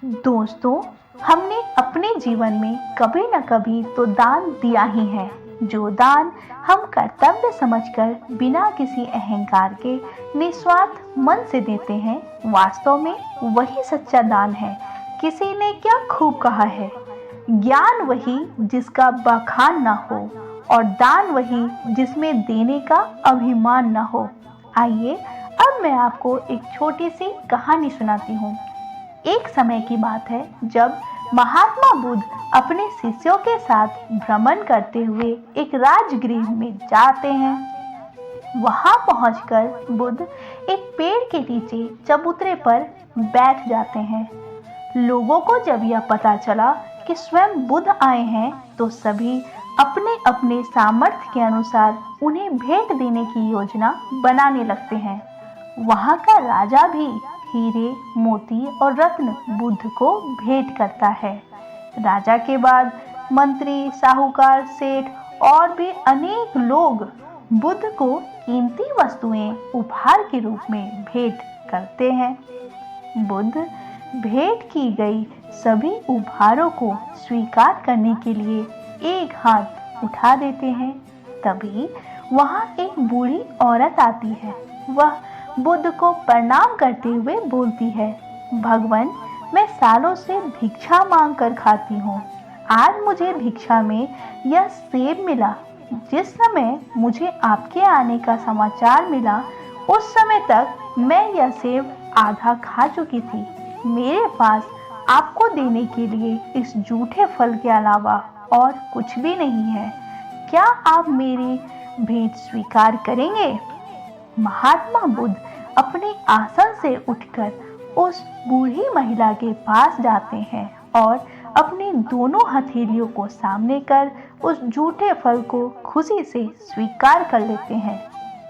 दोस्तों, हमने अपने जीवन में कभी न कभी तो दान दिया ही है। जो दान हम कर्तव्य समझकर बिना किसी अहंकार के निस्वार्थ मन से देते हैं, वास्तव में वही सच्चा दान है। किसी ने क्या खूब कहा है, ज्ञान वही जिसका बखान न हो और दान वही जिसमें देने का अभिमान न हो। आइए अब मैं आपको एक छोटी सी कहानी सुनाती हूँ। एक समय की बात है जब महात्मा बुद्ध अपने शिष्यों के साथ भ्रमण करते हुए एक राजगृह में जाते हैं। वहां पहुंचकर बुद्ध एक पेड़ के नीचे चबूतरे पर बैठ जाते हैं। लोगों को जब यह पता चला कि स्वयं बुद्ध आए हैं तो सभी अपने अपने सामर्थ्य के अनुसार उन्हें भेंट देने की योजना बनाने लगते हैं। वहां का राजा भी हीरे, मोती और रत्न बुद्ध को भेंट करता है। राजा के बाद मंत्री, साहूकार, सेठ और भी अनेक लोग बुद्ध को कीमती वस्तुएं उपहार के रूप में भेंट करते हैं। बुद्ध भेंट की गई सभी उपहारों को स्वीकार करने के लिए एक हाथ उठा देते हैं। तभी वहां एक बूढ़ी औरत आती है। वह बुद्ध को प्रणाम करते हुए बोलती है, भगवान, मैं सालों से भिक्षा मांग कर खाती हूँ। आज मुझे भिक्षा में यह सेब मिला। जिस समय मुझे आपके आने का समाचार मिला, उस समय तक मैं यह सेब आधा खा चुकी थी। मेरे पास आपको देने के लिए इस जूठे फल के अलावा और कुछ भी नहीं है। क्या आप मेरी भेंट स्वीकार करेंगे? महात्मा बुद्ध अपने आसन से उठकर उस बूढ़ी महिला के पास जाते हैं और अपनी दोनों हथेलियों को सामने कर उस जूठे फल को खुशी से स्वीकार कर लेते हैं।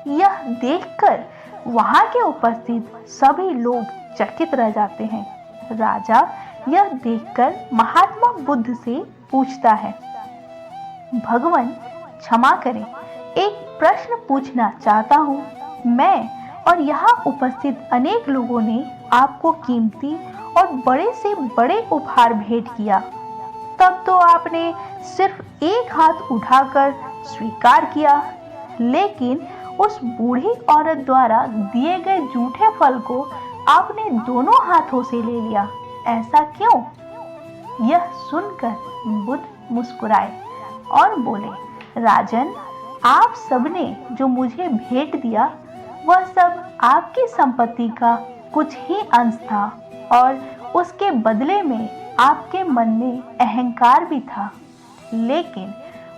यह देखकर वहां के उपस्थित सभी लोग चकित रह जाते हैं। राजा यह देखकर महात्मा बुद्ध से पूछता है, भगवान, क्षमा करें, एक प्रश्न पूछना चाहता हूँ। मैं और यहाँ उपस्थित अनेक लोगों ने आपको कीमती और बड़े से बड़े उपहार भेंट किया। तब तो आपने सिर्फ एक हाथ उठाकर स्वीकार किया, लेकिन उस बूढ़ी औरत द्वारा दिए गए जूठे फल को आपने दोनों हाथों से ले लिया। ऐसा क्यों? यह सुनकर बुद्ध मुस्कुराए और बोले, राजन, आप सबने जो मुझे भेंट दिया वह सब आपकी संपत्ति का कुछ ही अंश था और उसके बदले में आपके मन में अहंकार भी था। लेकिन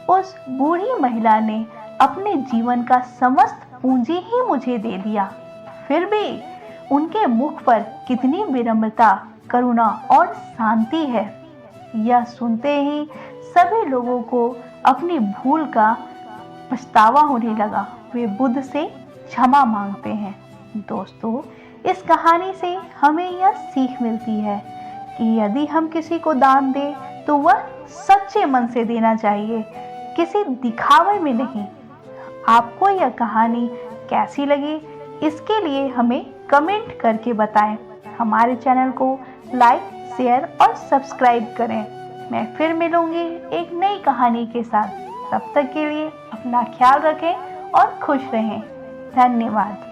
उस बूढ़ी महिला ने अपने जीवन का समस्त पूंजी ही मुझे दे दिया। फिर भी उनके मुख पर कितनी विनम्रता, करुणा और शांति है। यह सुनते ही सभी लोगों को अपनी भूल का पछतावा होने लगा। वे बुद्ध से क्षमा मांगते हैं। दोस्तों, इस कहानी से हमें यह सीख मिलती है कि यदि हम किसी को दान दें तो वह सच्चे मन से देना चाहिए, किसी दिखावे में नहीं। आपको यह कहानी कैसी लगी, इसके लिए हमें कमेंट करके बताएं। हमारे चैनल को लाइक, शेयर और सब्सक्राइब करें। मैं फिर मिलूंगी एक नई कहानी के साथ। तब तक के लिए अपना ख्याल रखें और खुश रहें। धन्यवाद।